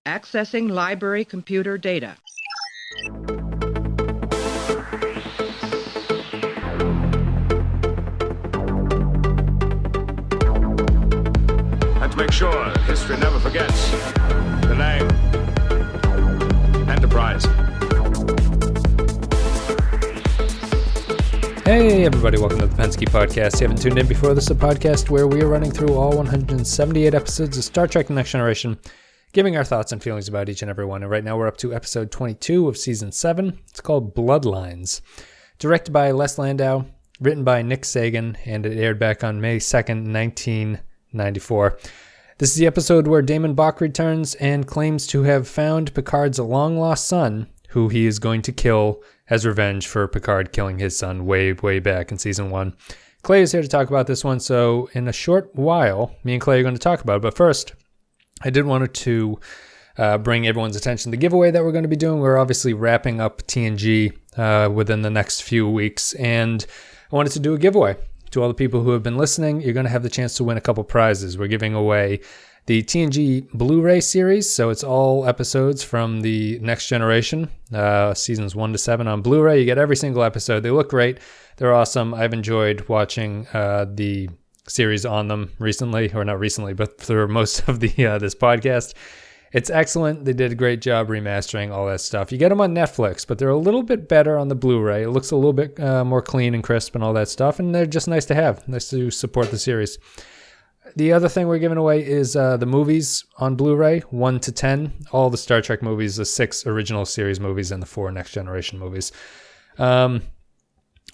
Accessing library computer data. And to make sure history never forgets the name Enterprise. Hey everybody, welcome to the Pensky Podcast. If you haven't tuned in before, this is a podcast where we are running through all 178 episodes of Star Trek: The Next Generation, giving our thoughts and feelings about each and every one. And right now we're up to episode 22 of season 7. It's called Bloodlines. Directed by Les Landau, written by Nick Sagan, and it aired back on May 2nd, 1994. This is the episode where Damon Bach returns and claims to have found Picard's long-lost son, who he is going to kill as revenge for Picard killing his son way back in season 1. Clay is here to talk about this one, so in a short while, me and Clay are going to talk about it. But first, I did want to bring everyone's attention to the giveaway that we're going to be doing. We're obviously wrapping up TNG within the next few weeks, and I wanted to do a giveaway. To all the people who have been listening, you're going to have the chance to win a couple prizes. We're giving away the TNG Blu-ray series, so it's all episodes from the Next Generation, seasons 1 to 7 on Blu-ray. You get every single episode. They look great. They're awesome. I've enjoyed watching the series on them recently, or not recently, but through most of the this podcast. It's excellent. They did a great job remastering all that stuff. You get them on Netflix, but they're a little bit better on the Blu-ray. It looks a little bit more clean and crisp and all that stuff, and they're just nice to have. Nice to support the series. The other thing we're giving away is the movies on Blu-ray, 1 to 10. All the Star Trek movies, the 6 original series movies, and the 4 Next Generation movies.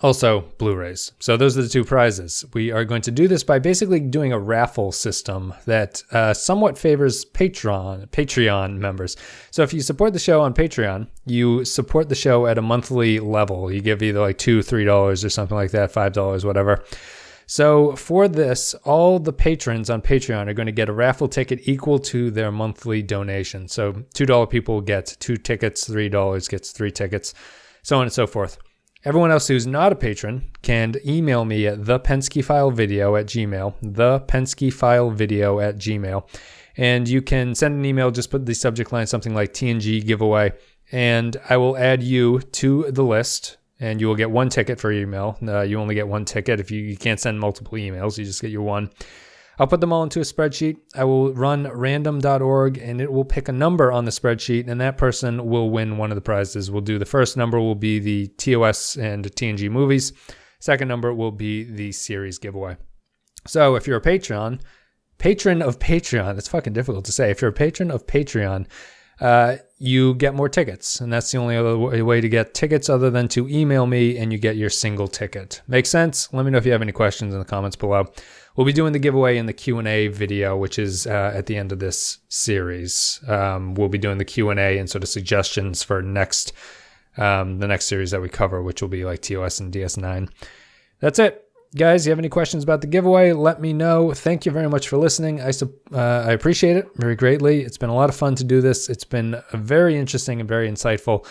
Also, Blu-rays. So those are the two prizes. We are going to do this by basically doing a raffle system that somewhat favors Patreon members. So if you support the show on Patreon, you support the show at a monthly level. You give either like $2, $3 or something like that, $5, whatever. So for this, all the patrons on Patreon are going to get a raffle ticket equal to their monthly donation. So $2 people get 2 tickets, $3 gets 3 tickets, so on and so forth. Everyone else who's not a patron can email me at thepenskyfilevideo@gmail, and you can send an email, just put the subject line something like TNG giveaway, and I will add you to the list. And you will get 1 ticket for your email. You only get 1 ticket. If you can't send multiple emails, you just get your 1. I'll put them all into a spreadsheet. I will run random.org, and it will pick a number on the spreadsheet, and that person will win one of the prizes. We'll do the first number will be the TOS and TNG movies. Second number will be the series giveaway. So if you're a patron of Patreon, it's fucking difficult to say. If you're a patron of Patreon, you get more tickets, and that's the only other way to get tickets other than to email me, and you get your single ticket. Make sense? Let me know if you have any questions in the comments below. We'll be doing the giveaway in the Q&A video, which is at the end of this series. We'll be doing the Q&A and sort of suggestions for the next series that we cover, which will be like TOS and DS9. That's it. Guys, you have any questions about the giveaway, let me know. Thank you very much for listening. I appreciate it very greatly. It's been a lot of fun to do this. It's been very interesting and very insightful.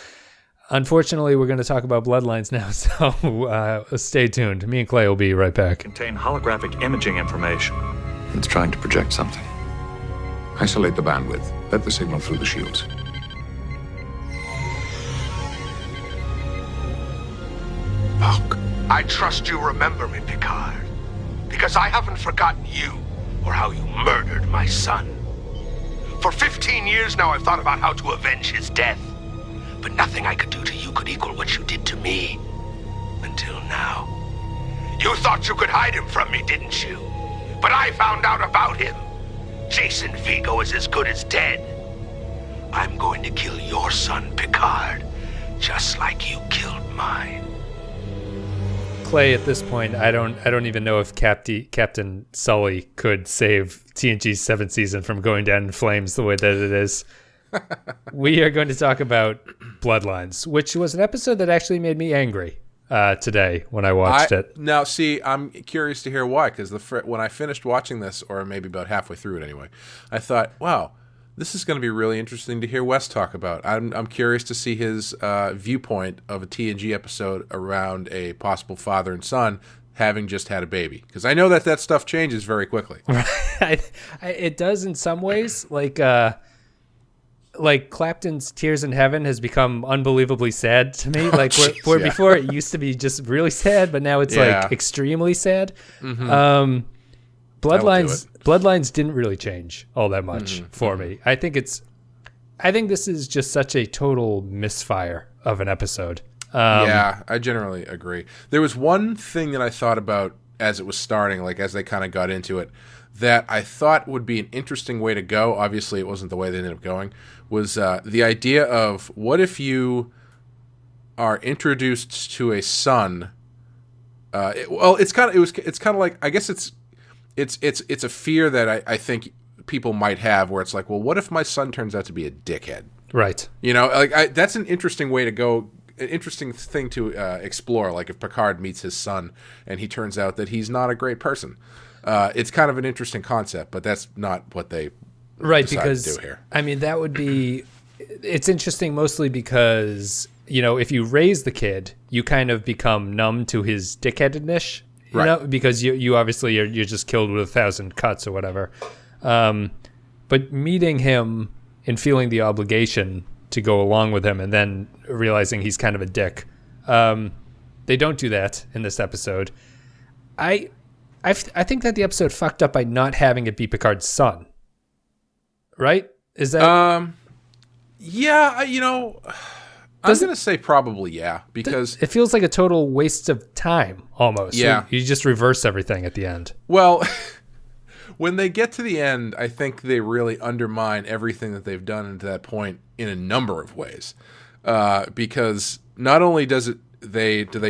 Unfortunately, we're going to talk about Bloodlines now, so stay tuned. Me and Clay will be right back. Contain holographic imaging information. It's trying to project something. Isolate the bandwidth. Let the signal through the shields. Look. I trust you remember me, Picard, because I haven't forgotten you or how you murdered my son. For 15 years now, I've thought about how to avenge his death, but nothing I could do to you could equal what you did to me. Until now. You thought you could hide him from me, didn't you? But I found out about him. Jason Vigo is as good as dead. I'm going to kill your son, Picard, just like you killed mine. Clay, at this point, I don't even know if Captain Sully could save TNG's 7th season from going down in flames the way that it is. We are going to talk about Bloodlines, which was an episode that actually made me angry today when I watched it. Now, see, I'm curious to hear why, because when I finished watching this, or maybe about halfway through it anyway, I thought, wow, this is going to be really interesting to hear Wes talk about. I'm curious to see his viewpoint of a TNG episode around a possible father and son having just had a baby, because I know that stuff changes very quickly. It does in some ways. Like like Clapton's Tears in Heaven has become unbelievably sad to me. Like where before it used to be just really sad, but now it's like extremely sad. Bloodlines didn't really change all that much for me. I think this is just such a total misfire of an episode. I generally agree. There was one thing that I thought about as it was starting, like as they kind of got into it, that I thought would be an interesting way to go. Obviously, it wasn't the way they ended up going. Was the idea of what if you are introduced to a son? It's kind of like, I guess it's a fear that I think people might have, where it's like, well, what if my son turns out to be a dickhead? Right. You know, like that's an interesting way to go. An interesting thing to explore. Like if Picard meets his son and he turns out that he's not a great person. It's kind of an interesting concept, but that's not what they decided to do here. I mean, that would be. It's interesting mostly because, you know, if you raise the kid, you kind of become numb to his dickheadedness, you know, because you obviously you're just killed with 1,000 cuts or whatever. But meeting him and feeling the obligation to go along with him and then realizing he's kind of a dick. They don't do that in this episode. I think that the episode fucked up by not having it be Picard's son. Right? Is that... Yeah, you know... I'm going to say probably because... It feels like a total waste of time, almost. Yeah. You just reverse everything at the end. Well... When they get to the end, I think they really undermine everything that they've done to that point in a number of ways. Because not only does it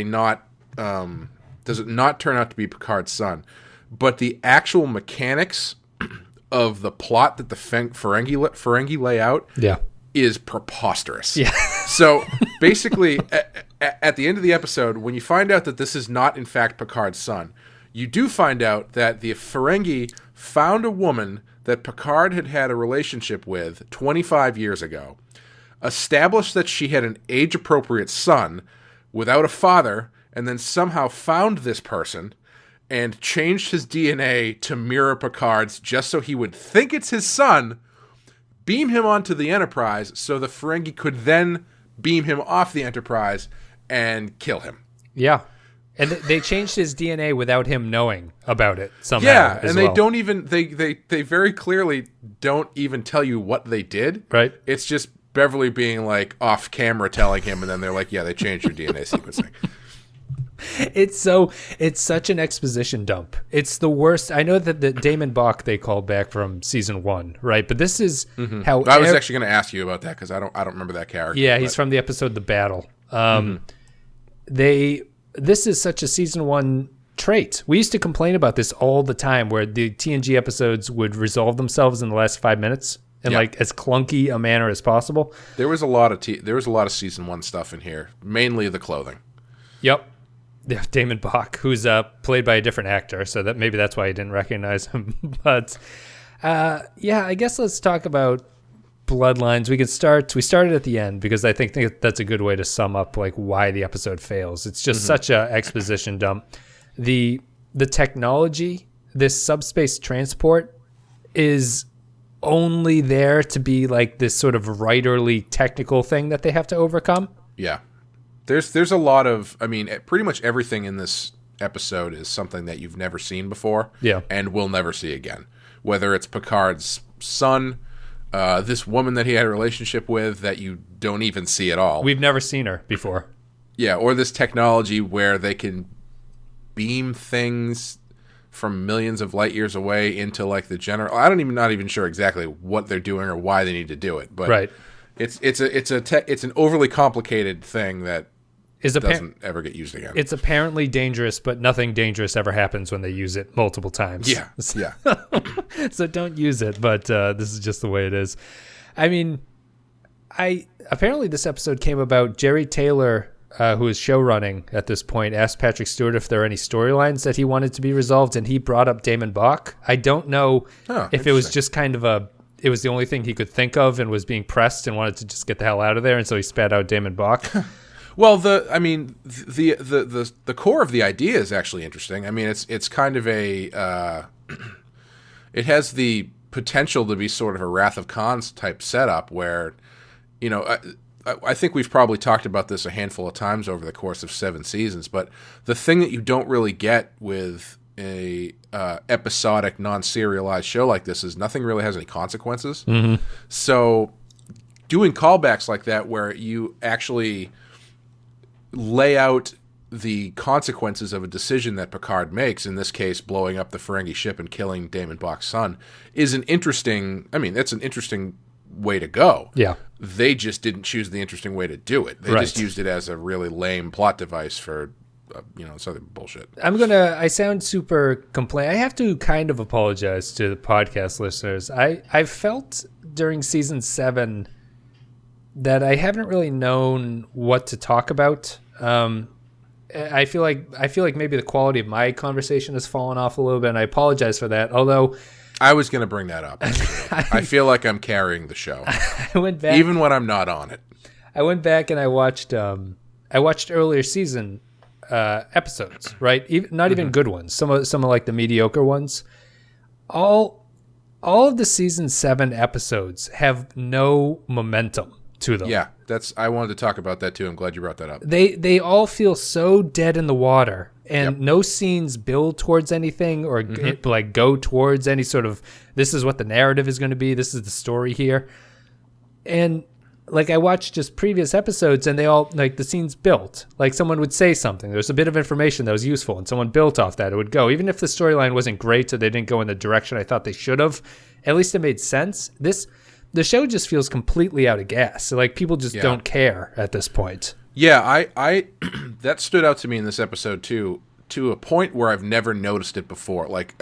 not turn out to be Picard's son, but the actual mechanics of the plot that the Ferengi lay out is preposterous. Yeah. So basically, at the end of the episode, when you find out that this is not in fact Picard's son, you do find out that the Ferengi found a woman that Picard had a relationship with 25 years ago, established that she had an age-appropriate son without a father, and then somehow found this person and changed his DNA to mirror Picard's just so he would think it's his son, beam him onto the Enterprise so the Ferengi could then beam him off the Enterprise and kill him. Yeah. And they changed his DNA without him knowing about it somehow. Yeah, and they don't even they very clearly don't even tell you what they did. Right. It's just Beverly being like off camera telling him, and then they're like, "Yeah, they changed your DNA sequencing." It's such an exposition dump. It's the worst. I know that the Damon Bach they called back from season 1, right? But this is how I was actually going to ask you about that because I don't remember that character. Yeah, he's from the episode The Battle. This is such a season 1 trait. We used to complain about this all the time, where the TNG episodes would resolve themselves in the last 5 minutes in like as clunky a manner as possible. There was a lot of season 1 stuff in here, mainly the clothing. Yep. Yeah, Damon Bach, who's played by a different actor, so that maybe that's why I didn't recognize him. But I guess let's talk about Bloodlines. We started at the end because I think that's a good way to sum up like why the episode fails. It's just such a exposition dump. The technology, this subspace transport, is only there to be like this sort of writerly technical thing that they have to overcome. Yeah. There's a lot of, I mean, pretty much everything in this episode is something that you've never seen before and will never see again. Whether it's Picard's son, this woman that he had a relationship with that you don't even see at all. We've never seen her before. Yeah, or this technology where they can beam things from millions of light years away into like the general. Not even sure exactly what they're doing or why they need to do it, but it's an overly complicated thing that doesn't ever get used again. It's apparently dangerous, but nothing dangerous ever happens when they use it multiple times. Yeah. So don't use it, but this is just the way it is. I mean, apparently this episode came about. Jerry Taylor, who is show running at this point, asked Patrick Stewart if there are any storylines that he wanted to be resolved, and he brought up Damon Bach. I don't know if it was just kind of it was the only thing he could think of and was being pressed and wanted to just get the hell out of there, and so he spat out Damon Bach. Well, the core of the idea is actually interesting. I mean, it's kind of it has the potential to be sort of a Wrath of Khans type setup where, you know, I think we've probably talked about this a handful of times over the course of 7 seasons, but the thing that you don't really get with a episodic, non-serialized show like this is nothing really has any consequences. Mm-hmm. So doing callbacks like that where you actually lay out the consequences of a decision that Picard makes, in this case blowing up the Ferengi ship and killing Damon Bach's son, is an interesting, I mean, that's an interesting way to go. Yeah. They just didn't choose the interesting way to do it. They just used it as a really lame plot device for, this other bullshit. I sound super complain. I have to kind of apologize to the podcast listeners. I felt during season 7 that I haven't really known what to talk about. I feel like maybe the quality of my conversation has fallen off a little bit, and I apologize for that. Although I was going to bring that up. I feel like I'm carrying the show. I went back, even when I'm not on it. I went back and I watched earlier season episodes, right? Not even good ones. Some of like the mediocre ones. All of the season 7 episodes have no momentum to them. Yeah, I wanted to talk about that too. I'm glad you brought that up. They all feel so dead in the water, and no scenes build towards anything or like go towards any sort of, this is what the narrative is going to be, this is the story here. And like I watched just previous episodes, and they all, like, the scenes built. Like someone would say something, there's a bit of information that was useful, and someone built off that. It would go, even if the storyline wasn't great or they didn't go in the direction I thought they should have, at least it made sense. The show just feels completely out of gas. So, like, people just don't care at this point. Yeah, I that stood out to me in this episode too, to a point where I've never noticed it before. Like,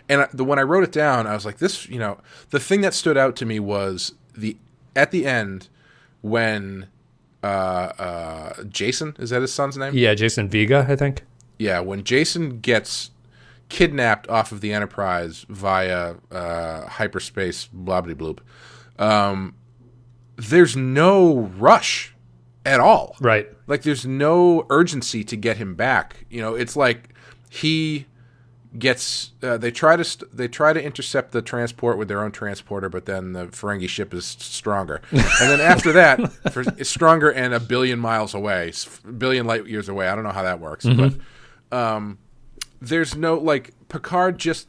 when I wrote it down, I was like, this, the thing that stood out to me was at the end when Jason, is that his son's name? Yeah, Jason Vega, I think. Yeah, when Jason gets kidnapped off of the Enterprise via hyperspace blobbity-bloop. There's no rush at all. Right. Like, there's no urgency to get him back. It's like he gets they try to intercept the transport with their own transporter, but then the Ferengi ship is stronger. And then after that, it's stronger and 1 billion miles away, 1 billion light years away. I don't know how that works, but there's no, like, Picard just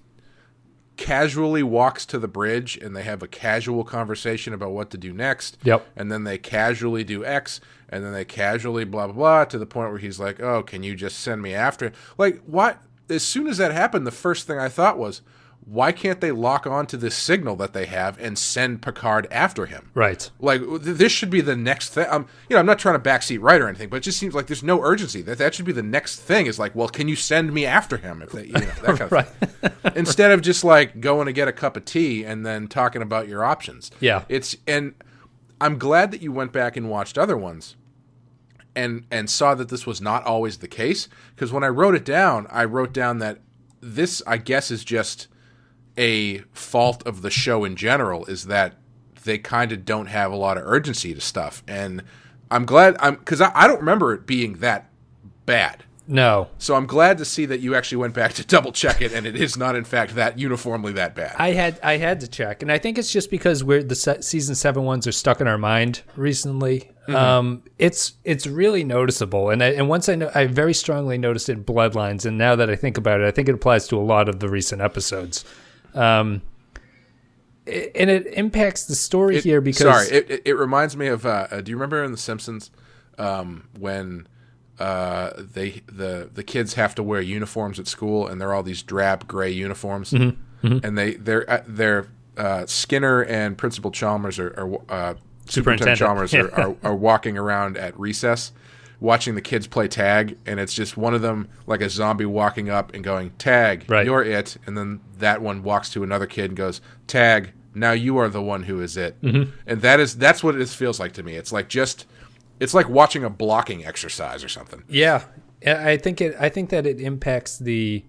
casually walks to the bridge and they have a casual conversation about what to do next. Yep. And then they casually do X, and then they casually blah, blah, blah, to the point where he's like, oh, can you just send me after it? Like, what? As soon as that happened, the first thing I thought was, why can't they lock on to this signal that they have and send Picard after him? Right. Like, this should be the next thing. I'm not trying to backseat write or anything, but it just seems like there's no urgency. That should be the next thing. Is like, well, can you send me after him? If they, that kind of thing. Instead of just like going to get a cup of tea and then talking about your options. Yeah. And I'm glad that you went back and watched other ones and saw that this was not always the case. Because when I wrote it down, that this, I guess, is just a fault of the show in general, is that they kind of don't have a lot of urgency to stuff. And I'm glad, because I don't remember it being that bad. No. So I'm glad to see that you actually went back to double check it, and it is not, in fact, that uniformly that bad. I had to check, and I think it's just because the season 7 ones are stuck in our mind recently. Mm-hmm. It's really noticeable, and once I very strongly noticed it in Bloodlines, and now that I think about it, I think it applies to a lot of the recent episodes. And it impacts the story here because... Sorry, it reminds me of... do you remember in The Simpsons when the kids have to wear uniforms at school, and they're all these drab gray uniforms, and they're Skinner and Principal Chalmers are Superintendent Chalmers are walking around at recess, watching the kids play tag, and it's just one of them, like a zombie, walking up and going, "Tag, right. You're it," and then that one walks to another kid and goes, "Tag, now you are the one who is it." Mm-hmm. And that's what it feels like to me. It's like watching a blocking exercise or something. Yeah, I think that it impacts the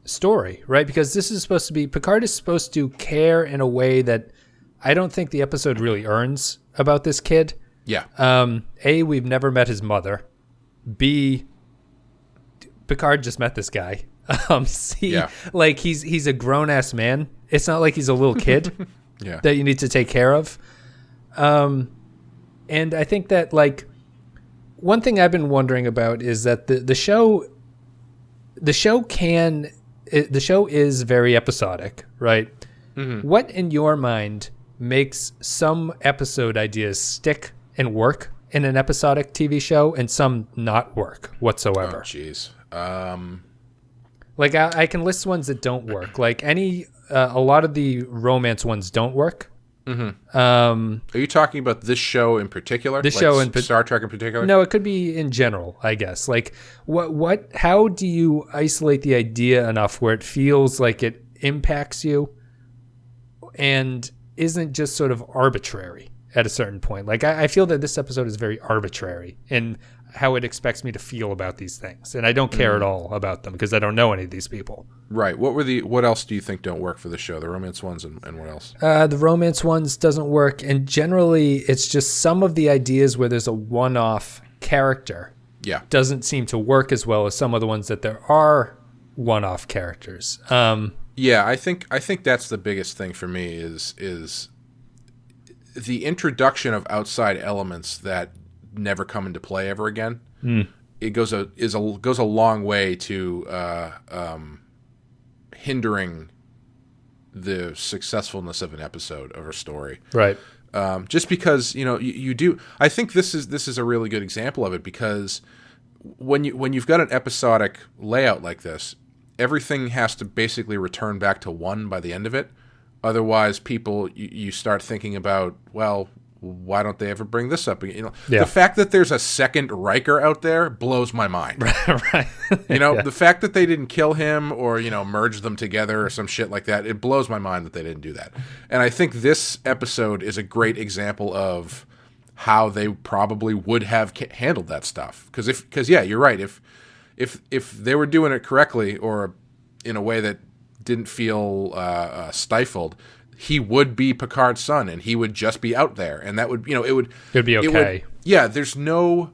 story, right? Because this is supposed to be, Picard is supposed to care in a way that I don't think the episode really earns about this kid. Yeah. A, we've never met his mother. B, Picard just met this guy. C, like he's a grown ass man It's not like he's a little kid Yeah. that you need to take care of. And I think that, like, one thing I've been wondering about is that the show is very episodic, right? Mm-hmm. What in your mind makes some episode ideas stick and work in an episodic TV show and some not work whatsoever? Oh, jeez. Like, I can list ones that don't work. Like, a lot of the romance ones don't work. Mm-hmm. Are you talking about this show in particular? This like show in Star Trek in particular? No, it could be in general, I guess. Like, how do you isolate the idea enough where it feels like it impacts you and isn't just sort of arbitrary at a certain point? Like, I feel that this episode is very arbitrary in how it expects me to feel about these things, and I don't care at all about them because I don't know any of these people. Right. What else do you think don't work for the show? The romance ones and what else? The romance ones doesn't work, and generally it's just some of the ideas where there's a one-off character. Yeah. Doesn't seem to work as well as some of the ones that there are one-off characters. Yeah, I think that's the biggest thing for me is the introduction of outside elements that never come into play ever again. It goes a long way to hindering the successfulness of an episode or a story. Right. Just because you do. I think this is a really good example of it, because when you've got an episodic layout like this, everything has to basically return back to one by the end of it. Otherwise, you start thinking about, well, why don't they ever bring this up? The fact that there's a second Riker out there blows my mind. Right. The fact that they didn't kill him or merge them together or some shit like that, it blows my mind that they didn't do that. And I think this episode is a great example of how they probably would have handled that stuff. Because you're right. If they were doing it correctly or in a way that didn't feel stifled, he would be Picard's son, and he would just be out there, and that would, it'd be okay. There's no.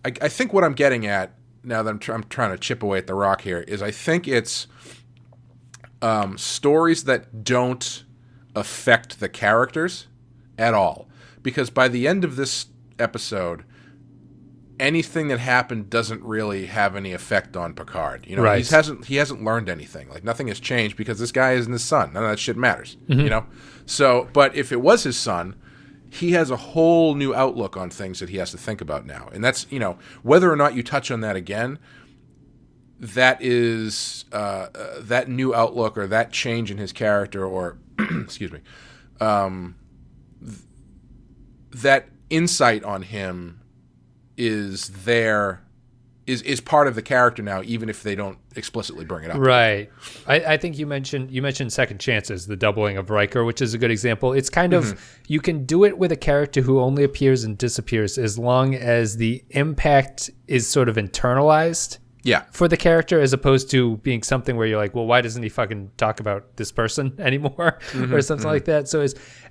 I think what I'm getting at now that I'm trying to chip away at the rock here is I think it's stories that don't affect the characters at all, because by the end of this episode, anything that happened doesn't really have any effect on Picard. Right. He hasn't learned anything. Like, nothing has changed because this guy isn't his son. None of that shit matters. Mm-hmm. So, but if it was his son, he has a whole new outlook on things that he has to think about now. And that's, whether or not you touch on that again, that is that new outlook or that change in his character or excuse me, that insight on him is part of the character now, even if they don't explicitly bring it up. Right. I think you mentioned second chances, the doubling of Riker, which is a good example. It's kind of, you can do it with a character who only appears and disappears as long as the impact is sort of internalized. Yeah. For the character, as opposed to being something where you're like, well, why doesn't he fucking talk about this person anymore or something like that? So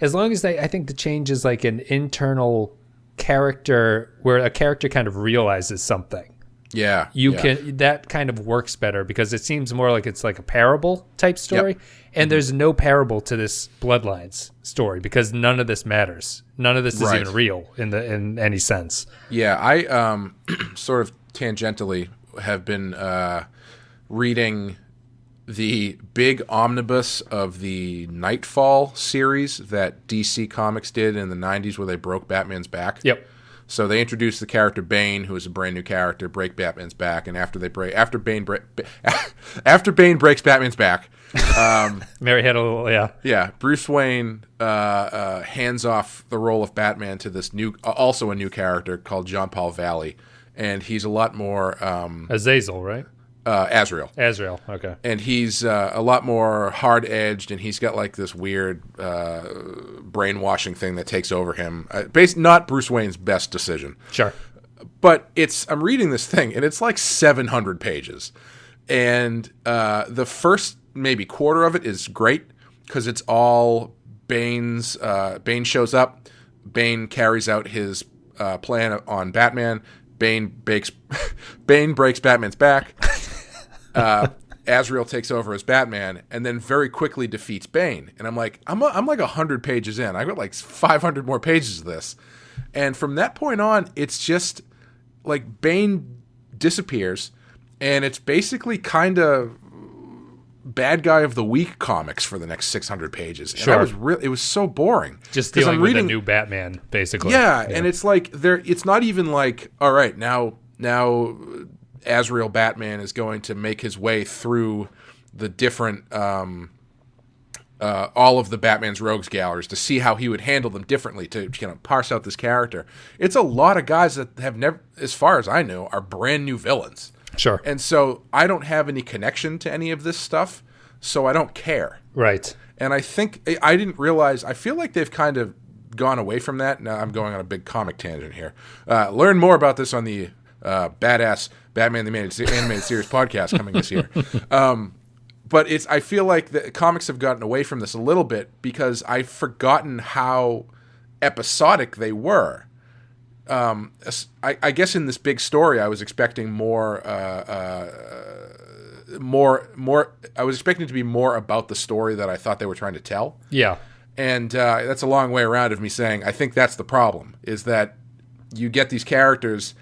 as long as I think the change is like an internal character where a character kind of realizes something. Yeah. That kind of works better because it seems more like it's like a parable type story. Yep. And there's no parable to this Bloodlines story because none of this matters. None of this is even real in any sense. Yeah. I sort of tangentially have been reading the big omnibus of the Nightfall series that DC Comics did in the 90s where they broke Batman's back. Yep. So they introduced the character Bane, who is a brand new character, break Batman's back, and after Bane breaks Batman's back, Mary had a little, yeah. Bruce Wayne hands off the role of Batman to this also a new character called John Paul Valley, and he's a lot more Azazel, right? Azrael, okay. And he's a lot more hard-edged, and he's got like this weird brainwashing thing that takes over him. Not Bruce Wayne's best decision. Sure. But I'm reading this thing, and it's like 700 pages. And the first maybe quarter of it is great, because it's all Bane's... Bane shows up, Bane carries out his plan on Batman, Bane breaks Batman's back. Azrael takes over as Batman and then very quickly defeats Bane. And I'm like 100 pages in. I got like 500 more pages of this. And from that point on, it's just like Bane disappears and it's basically kind of bad guy of the week comics for the next 600 pages. And Sure. it was so boring. Just dealing with a new Batman, basically. Yeah, and it's like it's not even like, all right, now Azrael Batman is going to make his way through the different all of the Batman's rogues galleries to see how he would handle them differently to parse out this character. It's a lot of guys that have never, as far as I know, are brand new villains. Sure. And so I don't have any connection to any of this stuff, so I don't care. Right. And I think I didn't realize, I feel like they've kind of gone away from that. Now I'm going on a big comic tangent here. Learn more about this on the badass Batman the Animated Series podcast coming this year. But I feel like the comics have gotten away from this a little bit because I've forgotten how episodic they were. I guess in this big story, I was expecting more. I was expecting it to be more about the story that I thought they were trying to tell. Yeah. And that's a long way around of me saying I think that's the problem, is that you get these characters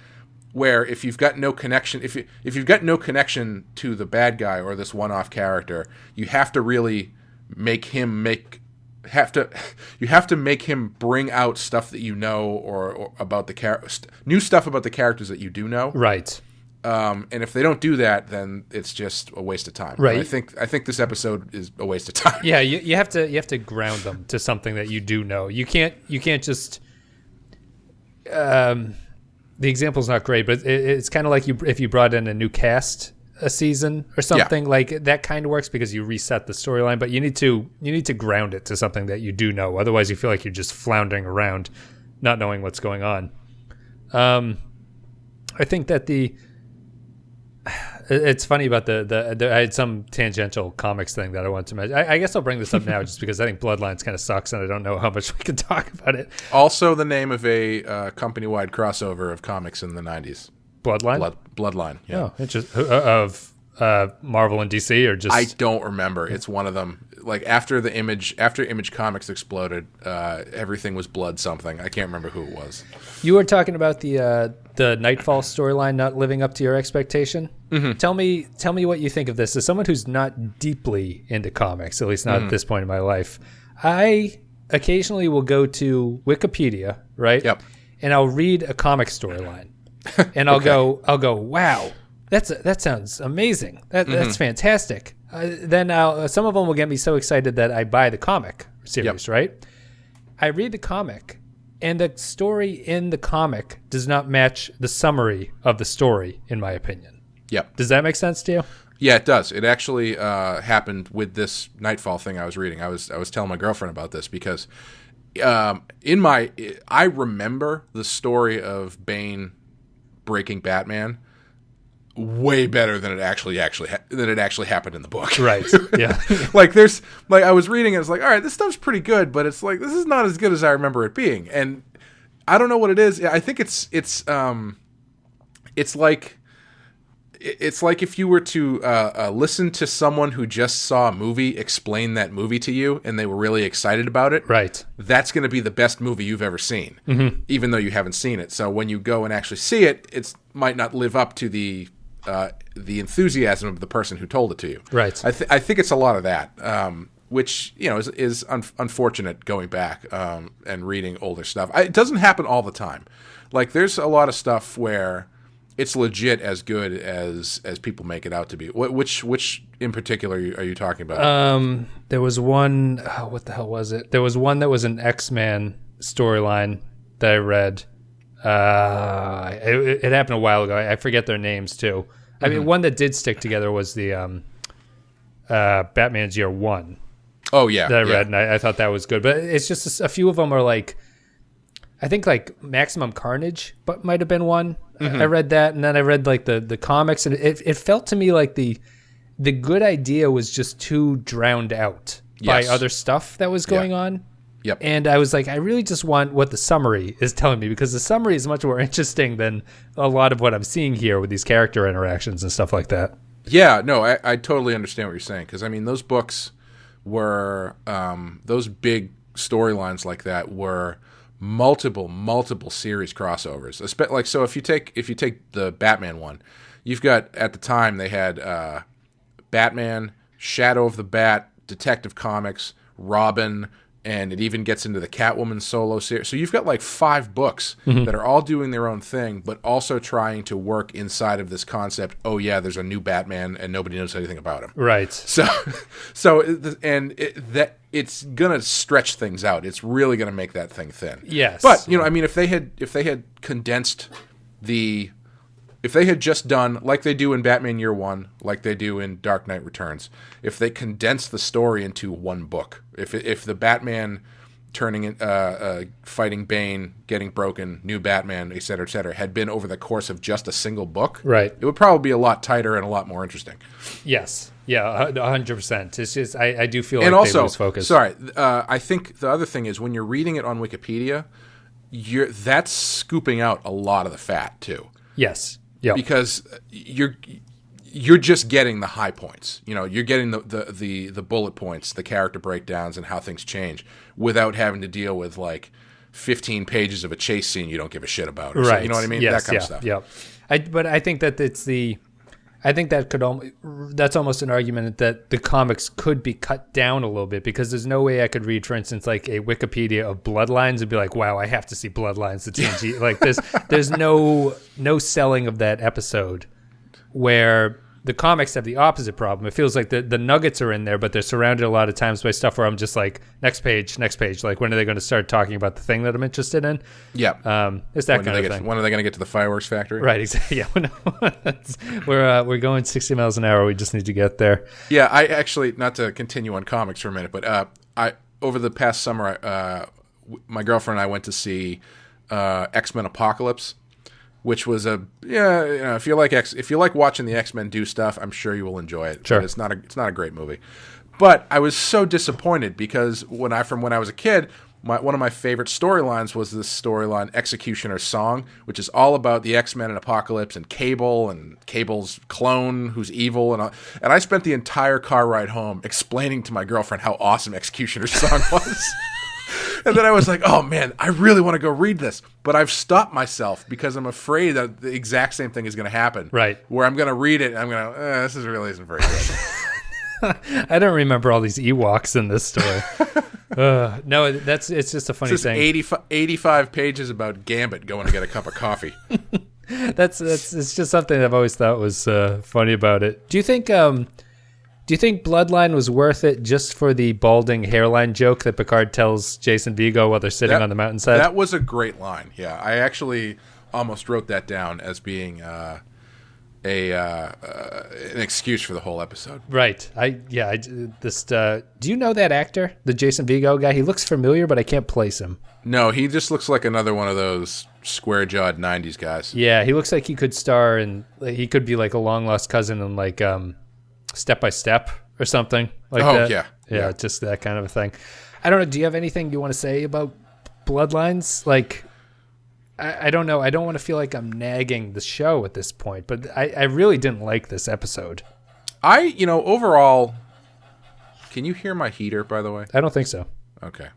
where if you've got no connection, if you've got no connection to the bad guy or this one-off character, you have to really make him bring out stuff that you know or about the new stuff about the characters that you do know. Right. And if they don't do that, then it's just a waste of time. Right. And I think this episode is a waste of time. Yeah, you have to ground them to something that you do know. You can't just. The example's not great, but it's kind of like if you brought in a new cast a season or something, like that kind of works because you reset the storyline. But you need to ground it to something that you do know. Otherwise, you feel like you're just floundering around, not knowing what's going on. I think that it's funny about the I had some tangential comics thing that I wanted to mention. I guess I'll bring this up now just because I think Bloodlines kind of sucks and I don't know how much we can talk about it. Also the name of a company-wide crossover of comics in the 90s. Bloodline? Bloodline, yeah. Oh, interesting. Of Marvel and DC or just... I don't remember. It's one of them. Like after Image Comics exploded, everything was blood something. I can't remember who it was. You were talking about the Nightfall storyline not living up to your expectation. Mm-hmm. Tell me what you think of this. As someone who's not deeply into comics, at least not at this point in my life, I occasionally will go to Wikipedia, right? Yep. And I'll read a comic storyline, and I'll go, wow, that sounds amazing. That's fantastic. Then some of them will get me so excited that I buy the comic series, right? I read the comic, and the story in the comic does not match the summary of the story, in my opinion. Yep. Does that make sense to you? Yeah, it does. It actually happened with this Nightfall thing I was reading. I was telling my girlfriend about this because I remember the story of Bane breaking Batman way better than it actually happened in the book. Right. Yeah. I was reading it, it's like, all right, this stuff's pretty good, but it's like this is not as good as I remember it being. And I don't know what it is. I think it's like if you were to listen to someone who just saw a movie explain that movie to you and they were really excited about it. Right. That's going to be the best movie you've ever seen, even though you haven't seen it. So when you go and actually see it, it might not live up to the enthusiasm of the person who told it to you. Right. I think it's a lot of that, which is unfortunate going back and reading older stuff. It doesn't happen all the time. Like there's a lot of stuff where it's legit as good as people make it out to be. Which in particular are you talking about? There was one. Oh, what the hell was it? There was one that was an X-Men storyline that I read. It happened a while ago. I forget their names too. I mean, one that did stick together was the Batman's Year One. Oh yeah, that I read, and I thought that was good. But it's just a few of them are like, I think like Maximum Carnage, but might have been one. I read that, and then I read like the comics, and it felt to me like the good idea was just too drowned out by other stuff that was going on. Yep. And I was like, I really just want what the summary is telling me, because the summary is much more interesting than a lot of what I'm seeing here with these character interactions and stuff like that. Yeah, no, I totally understand what you're saying, because I mean those books were those big storylines like that were multiple series crossovers. Like, so if you take the Batman one, you've got, at the time they had Batman, Shadow of the Bat, Detective Comics, Robin, and it even gets into the Catwoman solo series. So you've got like 5 books that are all doing their own thing, but also trying to work inside of this concept. Oh yeah, there's a new Batman, and nobody knows anything about him. Right. It's gonna stretch things out. It's really gonna make that thing thin. Yes. But I mean, if they had condensed if they had just done, like they do in Batman Year One, like they do in Dark Knight Returns, if they condensed the story into one book, if the Batman turning, fighting Bane, getting broken, new Batman, et cetera, had been over the course of just a single book, right, it would probably be a lot tighter and a lot more interesting. Yes. Yeah, 100%. It's just, I do feel like they lose focus. Sorry, I think the other thing is when you're reading it on Wikipedia, that's scooping out a lot of the fat too. Yes. Yep. Because you're just getting the high points. You're getting the bullet points, the character breakdowns, and how things change without having to deal with like 15 pages of a chase scene you don't give a shit about. Right. You know what I mean? Yes, that kind of stuff. Yep. But I think that that's almost an argument that the comics could be cut down a little bit, because there's no way I could read, for instance, like a Wikipedia of Bloodlines and be like, wow, I have to see Bloodlines, the TNG. Like there's no selling of that episode, where the comics have the opposite problem. It feels like the nuggets are in there, but they're surrounded a lot of times by stuff where I'm just like, next page. Like, when are they going to start talking about the thing that I'm interested in? Yeah. It's that kind of thing. When are they going to get to the fireworks factory? Right, exactly. Yeah. We're going 60 miles an hour. We just need to get there. Yeah, I actually, not to continue on comics for a minute, but over the past summer, my girlfriend and I went to see X-Men Apocalypse, which was if you like watching the X-Men do stuff, I'm sure you will enjoy it. Sure. But it's not a great movie. But I was so disappointed, because when I was a kid, one of my favorite storylines was this storyline, Executioner's Song, which is all about the X-Men and Apocalypse and Cable and Cable's clone who's evil, and I spent the entire car ride home explaining to my girlfriend how awesome Executioner's Song was. And then I was like, oh man, I really want to go read this. But I've stopped myself because I'm afraid that the exact same thing is going to happen. Right. Where I'm going to read it and I'm going to, this really isn't very good. I don't remember all these Ewoks in this story. No, it's just a funny thing. 85 pages about Gambit going to get a cup of coffee. It's just something I've always thought was funny about it. Do you think Bloodline was worth it just for the balding hairline joke that Picard tells Jason Vigo while they're sitting on the mountainside? That was a great line. Yeah, I actually almost wrote that down as being an excuse for the whole episode. Right. Do you know that actor, the Jason Vigo guy? He looks familiar, but I can't place him. No, he just looks like another one of those square-jawed 90s guys. Yeah, he looks like he could star in, he could be like a long-lost cousin in like Step by Step or something like that. Yeah, just that kind of a thing. I don't know. Do you have anything you want to say about Bloodlines? Like, I don't know. I don't want to feel like I'm nagging the show at this point, but I really didn't like this episode. Overall, can you hear my heater, by the way? I don't think so. Okay.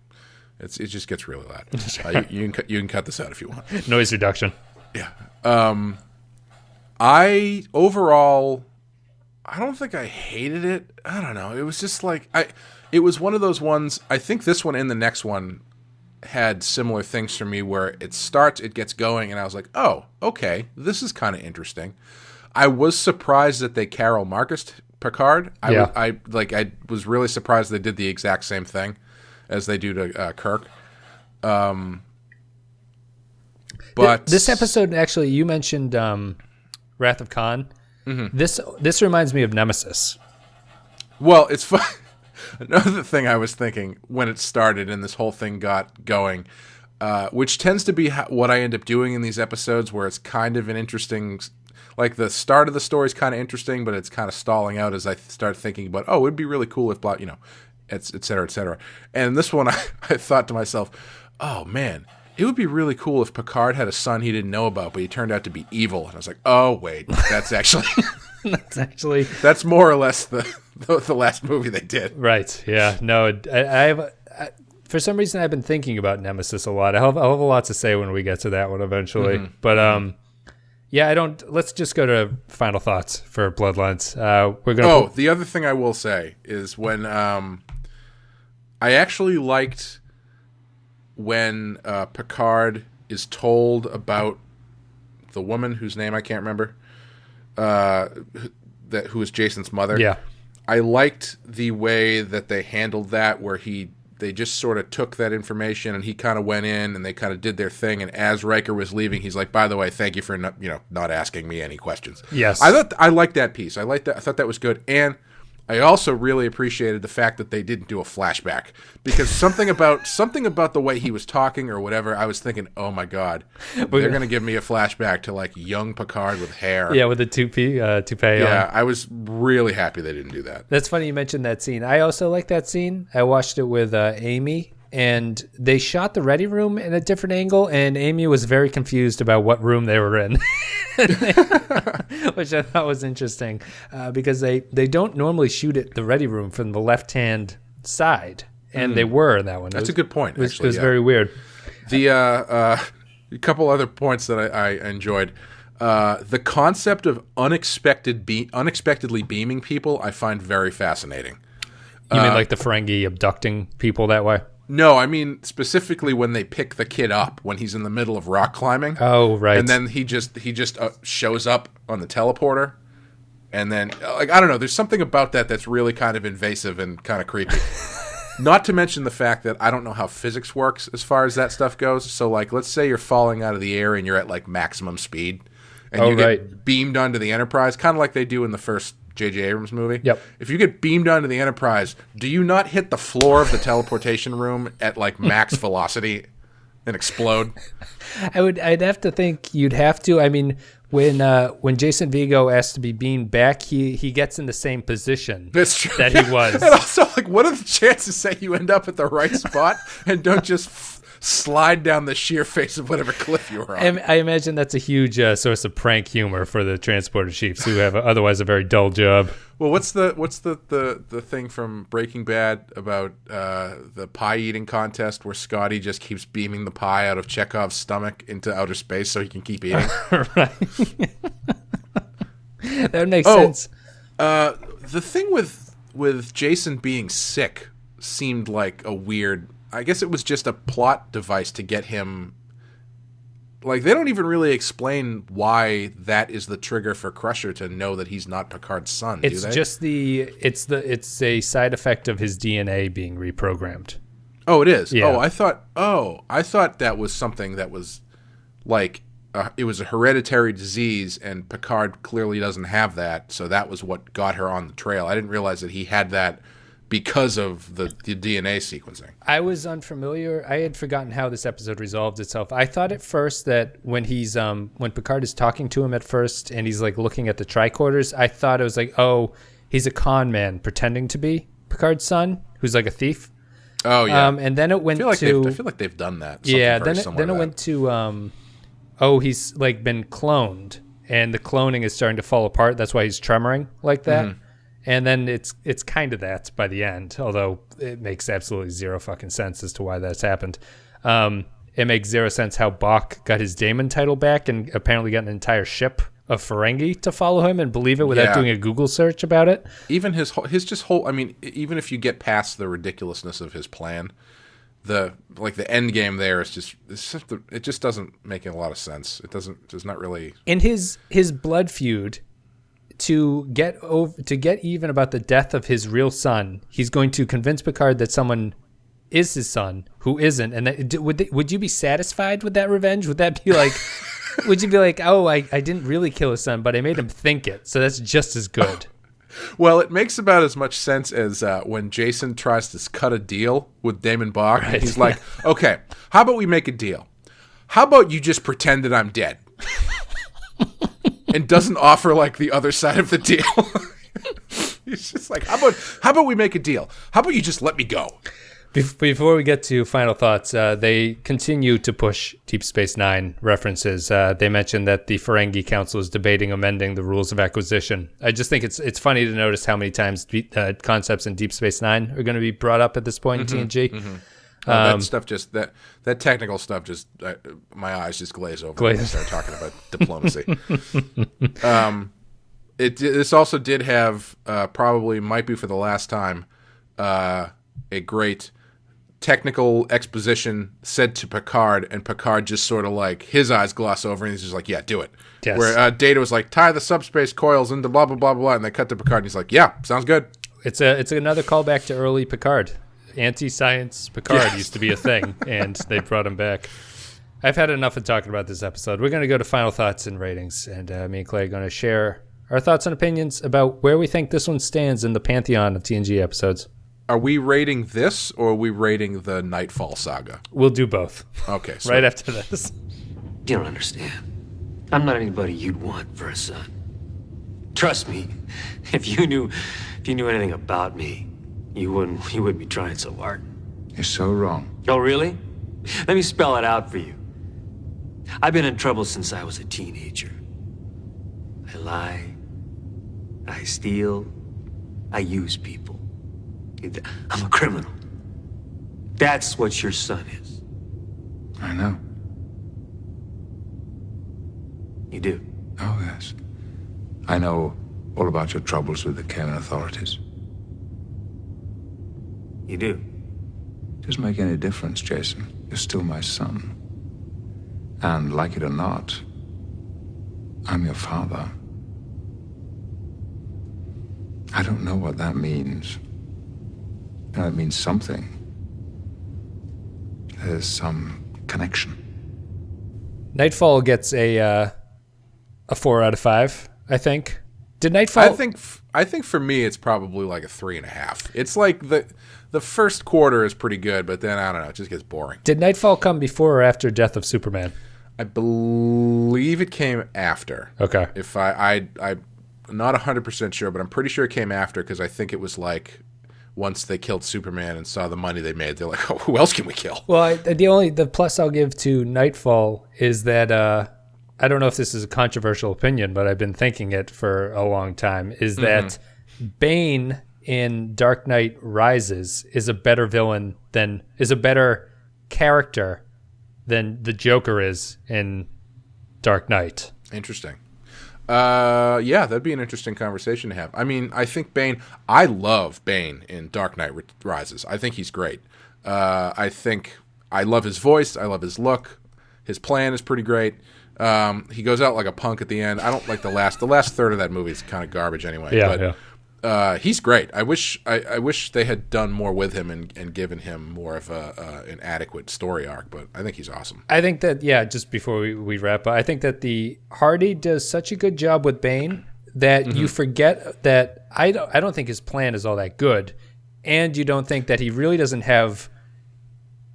It just gets really loud. You can cut this out if you want. Noise reduction. Yeah. I don't think I hated it. I don't know. It was just like it was one of those ones. I think this one and the next one had similar things for me, where it starts, it gets going, and I was like, oh, okay, this is kind of interesting. I was surprised that they Carol Marcus Picard. I was really surprised they did the exact same thing as they do to Kirk. But this episode, actually, you mentioned Wrath of Khan. Mm-hmm. This reminds me of Nemesis. Well, it's fun. Another thing I was thinking when it started and this whole thing got going, which tends to be what I end up doing in these episodes, where it's kind of an interesting, like the start of the story is kind of interesting, but it's kind of stalling out as I start thinking about, oh, it'd be really cool if, et cetera, et cetera. And this one, I thought to myself, oh man, it would be really cool if Picard had a son he didn't know about, but he turned out to be evil. And I was like, oh, wait, that's actually... That's more or less the last movie they did. Right, yeah. No, I for some reason, I've been thinking about Nemesis a lot. I'll have a lot to say when we get to that one eventually. Mm-hmm. But, yeah, let's just go to final thoughts for Bloodlines. The other thing I will say is when I actually liked when Picard is told about the woman whose name I can't remember, who is Jason's mother. Yeah, I liked the way that they handled that, where they just sort of took that information and he kind of went in and they kind of did their thing. And as Riker was leaving, he's like, "By the way, thank you for not asking me any questions." Yes, I liked that piece. I thought that was good, and I also really appreciated the fact that they didn't do a flashback, because something about the way he was talking or whatever, I was thinking, oh my God, they're going to give me a flashback to like young Picard with hair. Yeah, with the toupee. Yeah, I was really happy they didn't do that. That's funny you mentioned that scene. I also like that scene. I watched it with Amy, and they shot the ready room in a different angle, and Amy was very confused about what room they were in. Which I thought was interesting, because they don't normally shoot at the ready room from the left-hand side, and they were in that one. That's a good point, It was very weird. The a couple other points that I enjoyed. The concept of unexpectedly beaming people I find very fascinating. You mean like the Ferengi abducting people that way? No, I mean specifically when they pick the kid up when he's in the middle of rock climbing. Oh, right. And then he just shows up on the teleporter, and then I don't know. There's something about that that's really kind of invasive and kind of creepy. Not to mention the fact that I don't know how physics works as far as that stuff goes. So like, let's say you're falling out of the air and you're at like maximum speed, and get beamed onto the Enterprise, kind of like they do in the first J.J. Abrams movie. Yep. If you get beamed onto the Enterprise, do you not hit the floor of the teleportation room at like max velocity and explode? I'd have to think you'd have to. I mean, when Jason Vigo asked to be beamed back, he gets in the same position That's true. that he was. And also, like, what are the chances that you end up at the right spot and don't just slide down the sheer face of whatever cliff you were on? I imagine that's a huge source of prank humor for the transporter chiefs who have otherwise a very dull job. Well, what's the thing from Breaking Bad about the pie eating contest where Scotty just keeps beaming the pie out of Chekhov's stomach into outer space so he can keep eating? Right. That makes sense. The thing with Jason being sick seemed like a weird. I guess it was just a plot device to get him. Like, they don't even really explain why that is the trigger for Crusher to know that he's not Picard's son. It's do they? just it's a side effect of his DNA being reprogrammed. Oh, it is. Yeah. I thought that was something that was like it was a hereditary disease, and Picard clearly doesn't have that, so that was what got her on the trail. I didn't realize that he had that because of the DNA sequencing. I was unfamiliar. I had forgotten how this episode resolved itself. I thought at first that when Picard is talking to him at first and he's like looking at the tricorders, I thought it was like, oh, he's a con man pretending to be Picard's son, who's like a thief. Oh yeah. And then it went I feel like they've done that. Yeah. Then it went to he's like been cloned, and the cloning is starting to fall apart. That's why he's tremoring like that. Mm-hmm. And then it's kind of that by the end, although it makes absolutely zero fucking sense as to why that's happened. It makes zero sense how Bach got his Daemon title back and apparently got an entire ship of Ferengi to follow him and believe it without doing a Google search about it. Even his whole. I mean, even if you get past the ridiculousness of his plan, the end game there is it just doesn't make a lot of sense. Does not really. In his blood feud, to get even about the death of his real son, he's going to convince Picard that someone is his son who isn't. And would you be satisfied with that revenge? Would that be like, would you be like, oh, I didn't really kill his son, but I made him think it, so that's just as good? Well, it makes about as much sense as when Jason tries to cut a deal with Damon Bach. Right. He's like, okay, how about we make a deal? How about you just pretend that I'm dead? And doesn't offer like the other side of the deal. He's just like, how about we make a deal? How about you just let me go? Before we get to final thoughts, they continue to push Deep Space Nine references. They mentioned that the Ferengi Council is debating amending the rules of acquisition. I just think it's funny to notice how many times concepts in Deep Space Nine are going to be brought up at this point in TNG. That stuff just that technical stuff just my eyes just glaze over when they start talking about diplomacy. This also did have probably might be for the last time a great technical exposition said to Picard, and Picard just sort of like his eyes gloss over and he's just like, yeah, do it. Yes. Where Data was like, tie the subspace coils into blah blah blah blah, and they cut to Picard and he's like, yeah, sounds good. It's another callback to early Picard. Anti-science Picard used to be a thing, and they brought him back. I've had enough of talking about this episode. We're going to go to final thoughts and ratings, and me and Clay are going to share our thoughts and opinions about where we think this one stands in the pantheon of TNG episodes. Are we rating this, or are we rating the Nightfall saga? We'll do both. Okay. Right after this. You don't understand. I'm not anybody you'd want for a son. Trust me, if you knew anything about me, you wouldn't be trying so hard. You're so wrong. Oh, really? Let me spell it out for you. I've been in trouble since I was a teenager. I lie, I steal, I use people. I'm a criminal. That's what your son is. I know. You do? Oh, yes. I know all about your troubles with the Karen authorities. You do? Doesn't make any difference, Jason. You're still my son. And like it or not, I'm your father. I don't know what that means. It means something. There's some connection. Nightfall gets a 4 out of 5, I think. Did Nightfall? I think for me it's probably like a 3.5. It's like the first quarter is pretty good, but then I don't know, it just gets boring. Did Nightfall come before or after Death of Superman? I believe it came after. Okay. If I'm not 100% sure, but I'm pretty sure it came after because I think it was like once they killed Superman and saw the money they made, they're like, oh, who else can we kill? Well, the plus I'll give to Nightfall is that I don't know if this is a controversial opinion, but I've been thinking it for a long time, is that Bane in Dark Knight Rises is a better character than the Joker is in Dark Knight. Interesting. Yeah, that'd be an interesting conversation to have. I mean, I think I love Bane in Dark Knight Rises. I think he's great. I love his voice. I love his look. His plan is pretty great. He goes out like a punk at the end. I don't like the last third of that movie is kind of garbage anyway. Yeah. He's great. I wish they had done more with him and given him more of an adequate story arc, but I think he's awesome. I think that, just before we wrap up, I think that the Hardy does such a good job with Bane that you forget that I don't think his plan is all that good, and you don't think that he really doesn't have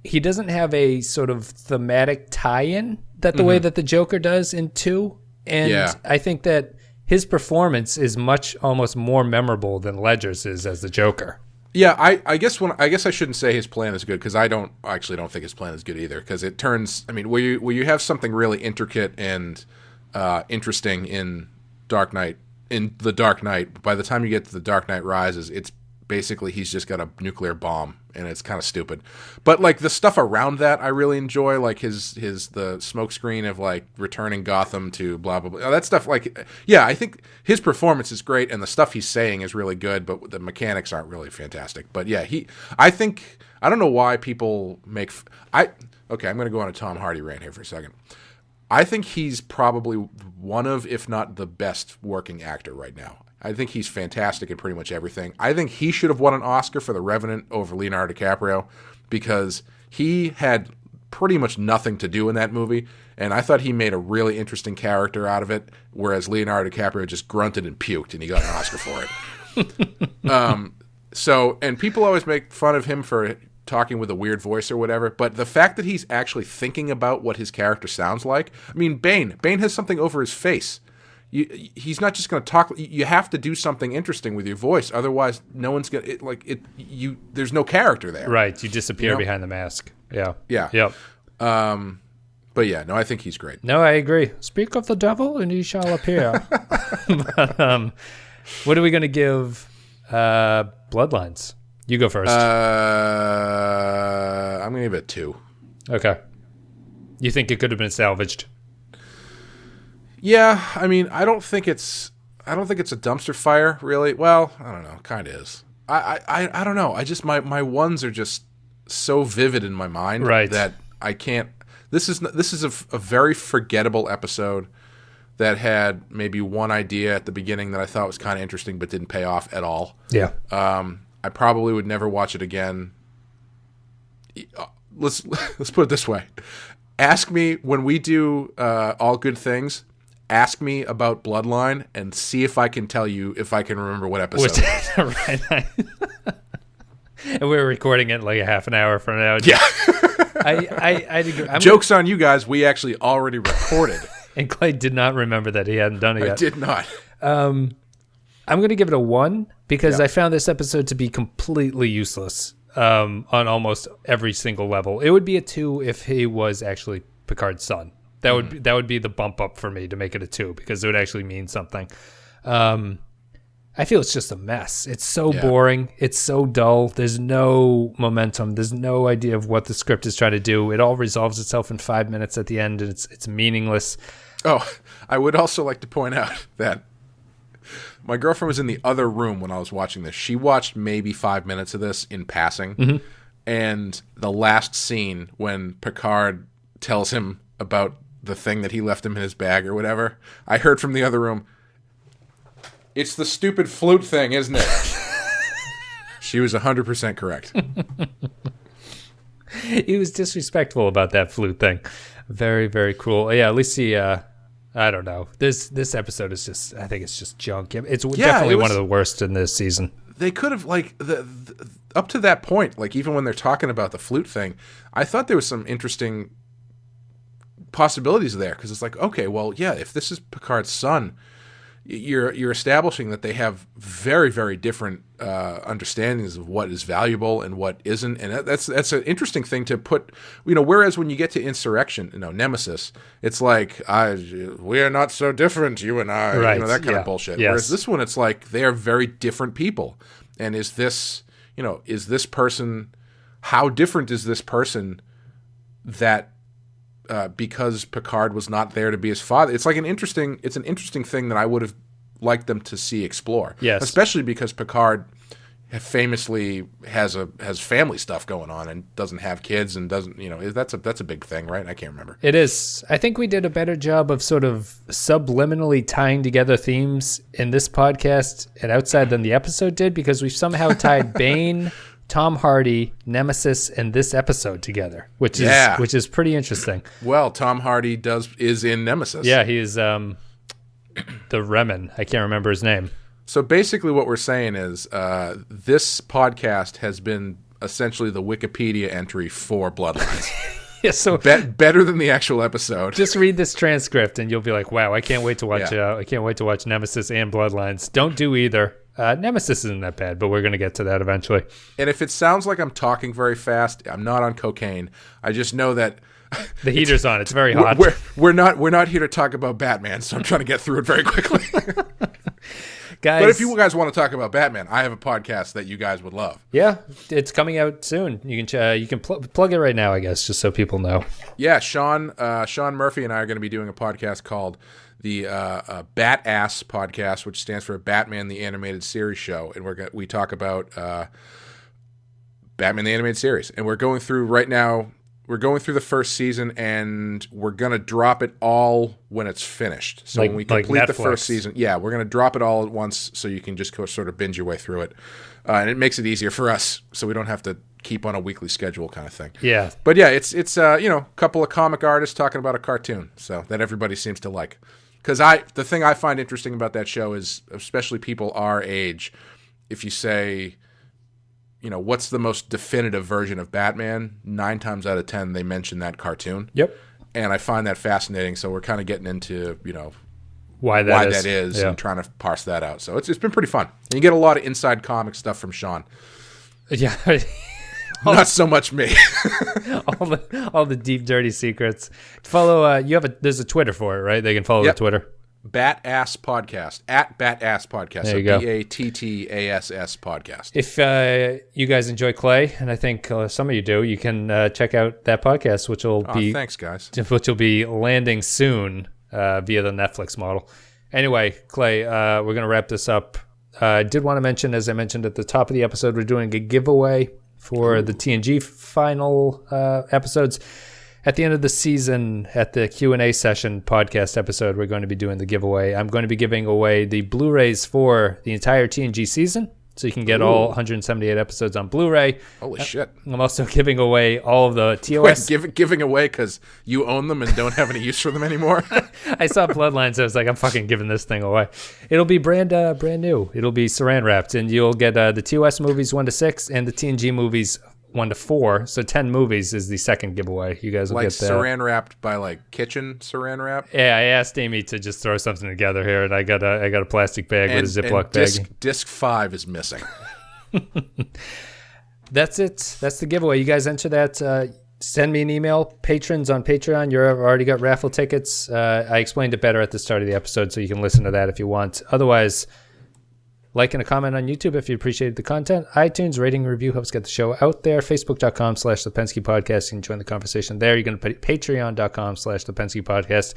a sort of thematic tie-in that the way that the Joker does in 2. And I think that his performance is almost more memorable than Ledger's is as the Joker. Yeah, I guess I shouldn't say his plan is good because I don't think his plan is good either, because it turns, I mean, where you have something really intricate and interesting in the Dark Knight, by the time you get to the Dark Knight Rises, it's basically he's just got a nuclear bomb and it's kind of stupid. But like the stuff around that I really enjoy, like the smoke screen of like returning Gotham to blah blah blah. That stuff, like, yeah, I think his performance is great and the stuff he's saying is really good, but the mechanics aren't really fantastic. But yeah, I don't know why people I'm going to go on a Tom Hardy rant here for a second. I think he's probably one of, if not the best working actor right now. I think he's fantastic in pretty much everything. I think he should have won an Oscar for The Revenant over Leonardo DiCaprio because he had pretty much nothing to do in that movie, and I thought he made a really interesting character out of it, whereas Leonardo DiCaprio just grunted and puked, and he got an Oscar for it. And people always make fun of him for talking with a weird voice or whatever, but the fact that he's actually thinking about what his character sounds like, I mean, Bane has something over his face. he's not just going to talk. You have to do something interesting with your voice, otherwise, no one's going to there's no character there. Right, you disappear behind the mask. Yeah. Yep. But yeah, no, I think he's great. No, I agree. Speak of the devil, and he shall appear. But, what are we going to give Bloodlines? You go first. I'm going to give it 2. Okay. You think it could have been salvaged? Yeah, I mean, I don't think it's a dumpster fire, really. Well, I don't know, kind of is. I don't know. I just my ones are just so vivid in my mind that I can't. This is a very forgettable episode that had maybe one idea at the beginning that I thought was kind of interesting but didn't pay off at all. Yeah. I probably would never watch it again. Let's put it this way. Ask me when we do All Good Things. Ask me about Bloodline and see if I can tell you if I can remember what episode. Right. And we're recording it like a half an hour from now. Yeah. I agree. Joke's on you guys. We actually already recorded. And Clay did not remember that he hadn't done it yet. I did not. I'm going to give it a 1 because I found this episode to be completely useless on almost every single level. It would be a 2 if he was actually Picard's son. That would be the bump up for me to make it a 2 because it would actually mean something. I feel it's just a mess. It's so boring. It's so dull. There's no momentum. There's no idea of what the script is trying to do. It all resolves itself in 5 minutes at the end, and it's meaningless. Oh, I would also like to point out that my girlfriend was in the other room when I was watching this. She watched maybe 5 minutes of this in passing, and the last scene when Picard tells him about the thing that he left him in his bag or whatever, I heard from the other room, "It's the stupid flute thing, isn't it?" She was 100% correct. He was disrespectful about that flute thing. Very, very cruel. Yeah, at least he, I don't know. This episode is just, I think it's just junk. It's definitely one of the worst in this season. They could have, like, up to that point, like, even when they're talking about the flute thing, I thought there was some interesting possibilities there, because it's like, okay, well, yeah, if this is Picard's son, you're establishing that they have very, very different understandings of what is valuable and what isn't, and that's an interesting thing to put. Whereas when you get to Insurrection, Nemesis, it's like we are not so different, you and I, right? That kind of bullshit. Yes. Whereas this one, it's like they are very different people, and is this person? How different is this person that? Because Picard was not there to be his father. It's like an interesting thing that I would have liked them to see explore. Yes. Especially because Picard famously has family stuff going on and doesn't have kids and doesn't, that's a big thing, right? I can't remember. It is. I think we did a better job of sort of subliminally tying together themes in this podcast and outside than the episode did, because we've somehow tied Bane, Tom Hardy, Nemesis, and this episode together, which is pretty interesting. Well, Tom Hardy is in Nemesis. Yeah, he is the Remen. I can't remember his name. So basically what we're saying is this podcast has been essentially the Wikipedia entry for Bloodlines. Yeah, so better than the actual episode. Just read this transcript and you'll be like, wow, I can't wait to watch I can't wait to watch Nemesis and Bloodlines. Don't do either. Nemesis isn't that bad, but we're going to get to that eventually. And if it sounds like I'm talking very fast, I'm not on cocaine. I just know that the heater's on. It's very hot. We're not here to talk about Batman, so I'm trying to get through it very quickly. Guys, but if you guys want to talk about Batman, I have a podcast that you guys would love. Yeah, it's coming out soon. You can plug it right now, I guess, just so people know. Yeah, Sean Murphy and I are going to be doing a podcast called the Bat-Ass Podcast, which stands for Batman the Animated Series Show, and we talk about Batman the Animated Series, and we're going through right now. We're going through the first season, and we're gonna drop it all when it's finished. So when we complete the first season, we're gonna drop it all at once, so you can just sort of binge your way through it, and it makes it easier for us, so we don't have to keep on a weekly schedule kind of thing. Yeah, but yeah, it's a couple of comic artists talking about a cartoon, so that everybody seems to like. Because the thing I find interesting about that show is, especially people our age, if you say, what's the most definitive version of Batman, 9 times out of 10 they mention that cartoon. Yep. And I find that fascinating. So we're kind of getting into, why that is yeah. and trying to parse that out. So it's been pretty fun. And you get a lot of inside comic stuff from Sean. Yeah. Not so much me. all the deep, dirty secrets. Follow. There's a Twitter for it, right? They can follow the Twitter. Batass Podcast at Batass Podcast. There you go. BATTASS Podcast. If you guys enjoy Clay, and I think some of you do, you can check out that podcast, which will be thanks, guys. Which will be landing soon via the Netflix model. Anyway, Clay, we're gonna wrap this up. I did want to mention, as I mentioned at the top of the episode, we're doing a giveaway for the TNG final episodes. At the end of the season, at the Q&A session podcast episode, we're going to be doing the giveaway. I'm going to be giving away the Blu-rays for the entire TNG season, so you can get all 178 episodes on Blu-ray. Holy shit. I'm also giving away all of the TOS. Wait, giving away because you own them and don't have any use for them anymore? I saw Bloodlines. I was like, I'm fucking giving this thing away. It'll be brand new. It'll be saran wrapped, and you'll get the TOS movies 1 to 6 and the TNG movies 1 to 4. So 10 movies is the second giveaway. You guys will get that. Saran wrapped by kitchen saran wrap? Yeah, I asked Amy to just throw something together here, and I got a plastic bag with a Ziploc bag. Disc 5 is missing. That's it. That's the giveaway. You guys enter that. Send me an email. Patrons on Patreon, you've already got raffle tickets. I explained it better at the start of the episode, so you can listen to that if you want. Otherwise, like and a comment on YouTube if you appreciated the content. iTunes rating and review helps get the show out there. Facebook.com/The Pensky Podcast. You can join the conversation there. You can Patreon.com/The Pensky Podcast.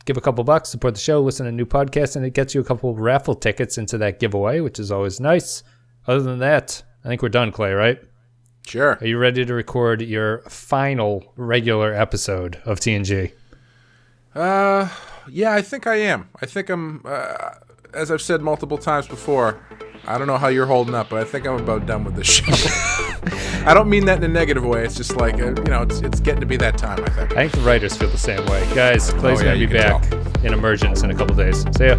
Give a couple bucks, support the show, listen to new podcasts, and it gets you a couple raffle tickets into that giveaway, which is always nice. Other than that, I think we're done, Clay, right? Sure. Are you ready to record your final regular episode of TNG? Yeah, I think I am. I think I'm... as I've said multiple times before, I don't know how you're holding up, but I think I'm about done with this show. I don't mean that in a negative way. It's just like, it's getting to be that time, I think. I think the writers feel the same way. Guys, Clay's going to be back in Emergence in a couple days. See ya.